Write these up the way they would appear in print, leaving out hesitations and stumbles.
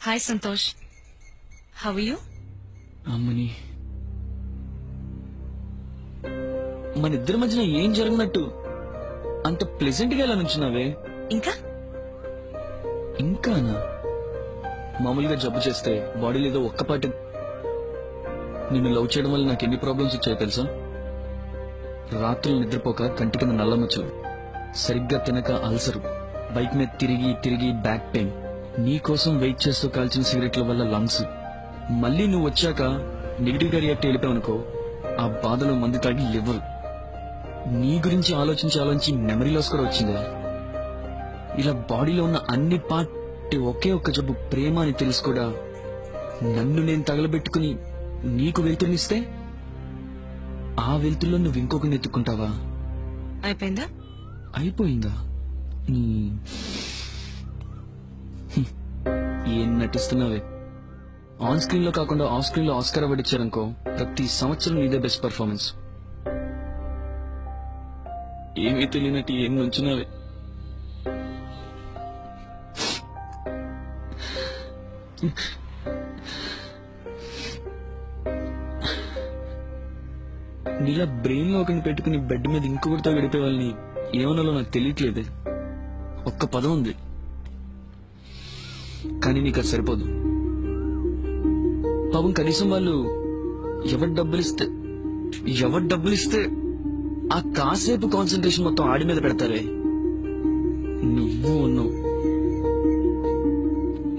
Hi Santosh, how are you? అమ్మని, మన ఇద్దరి మధ్యన ఏం జరిగినట్టు అంత ప్లెజెంట్ గా ఎలా నుంచున్నావే? ఇంకా ఇంకానా? మామూలుగా జబ్బు చేస్తే బాడీలో ఏదో ఒక్కపాటి. నిన్ను లవ్ చేయడం వల్ల నాకు ఎన్ని ప్రాబ్లమ్స్ వచ్చాయో తెలుసా? రాత్రులు నిద్రపోక కంటి కింద నల్లమచ్చలు, సరిగ్గా తినక అల్సరు, బైక్ మీద తిరిగి తిరిగి బ్యాక్ పెయిన్, నీ కోసం వెయిట్ చేస్తూ కాల్చిన సిగరెట్ల వల్ల లంగ్స్. మళ్ళీ నువ్వు వచ్చాక నెగిటివ్ గా రియాక్ట్ అయిపోయావనుకో, ఆ బాధలో మందు తాగి లివర్. నీ గురించి ఆలోచించి ఆలోచించి మెమరీ లాస్ కూడా వచ్చిందా? ఇలా బాడీలో ఉన్న అన్ని పార్ట్ ఒకే ఒక్క జబ్బు ప్రేమ అని తెలుసు కూడా నన్ను నేను తగలబెట్టుకుని నీకు వెళ్తునిస్తే ఆ వెళ్తుల్లో నువ్వు ఇంకొకరిని ఎత్తుకుంటావా? అయిపోయిందా? అయిపోయిందా? ఏం నటిస్తున్నావే? ఆన్ స్క్రీన్ లో కాకుండా ఆఫ్ స్క్రీన్ లో ఆస్కార్ అవార్డు ఇచ్చారనుకో, ప్రతి సంవత్సరం నీదే బెస్ట్ పర్ఫార్మెన్స్. ఏమీ తెలియనట్టు ఏం నుంచున్నావే? నీలా బ్రెయిన్ లో ఒకరిని పెట్టుకుని బెడ్ మీద ఇంకొకరితో గడిపే వాళ్ళని ఏమన్నాలో నాకు తెలియట్లేదే. ఒక్క పదం ఉంది కానీ నీకు అది సరిపోదు. పాపం కనీసం వాళ్ళు ఎవరు డబ్బులు ఇస్తే ఆ కాసేపు కాన్సన్ట్రేషన్ మొత్తం ఆడి మీద పెడతారే. నువ్వు ఉన్నావు.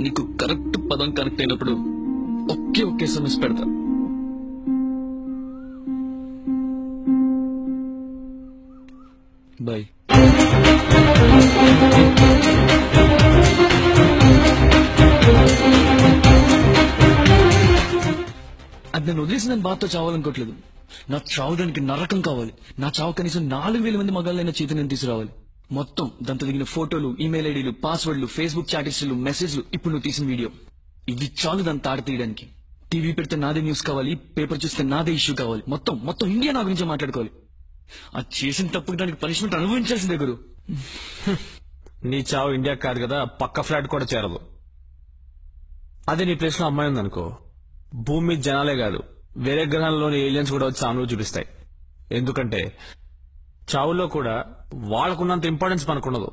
నీకు కరెక్ట్ పదం కనెక్ట్ అయినప్పుడు ఒకే SMS పెడతా. బాయ్. అది నన్ను వదిలేసి నేను బాధతో చావాలనుకోవట్లేదు. నా చావడానికి నరకం కావాలి. నా చావు కనీసం 4000 మంది మగాళ్ళైనా చైతన్యం తీసుకురావాలి. మొత్తం దాంతో దిగిన ఫోటోలు, ఈమెయిల్ ఐడీలు, పాస్వర్డ్లు, ఫేస్బుక్ చాట్ హిస్టరీలు, మెసేజ్లు, ఇప్పుడు నువ్వు తీసిన వీడియో, ఇవి చాలు దాన్ని తాడు తీయడానికి. టీవీ పెడితే నాదే న్యూస్ కావాలి, పేపర్ చూస్తే నాదే ఇష్యూ కావాలి. మొత్తం ఇండియా నా గురించి మాట్లాడుకోవాలి. అది చేసిన తప్పుకి దానికి పనిష్మెంట్ అనుభవించాల్సిందే గురు. నీ చావు ఇండియా కాదు కదా, పక్క ఫ్లాట్ కూడా చేరదు. అదే నీ ప్లేస్ లో అమ్మాయి ఉందనుకో, భూమి మీద జనాలే కాదు వేరే గ్రహాల్లోని ఏలియన్స్ కూడా వచ్చి సానుభూతి చూపిస్తాయి. ఎందుకంటే చావులో కూడా వాళ్ళకున్నంత ఇంపార్టెన్స్ మనకుండదు.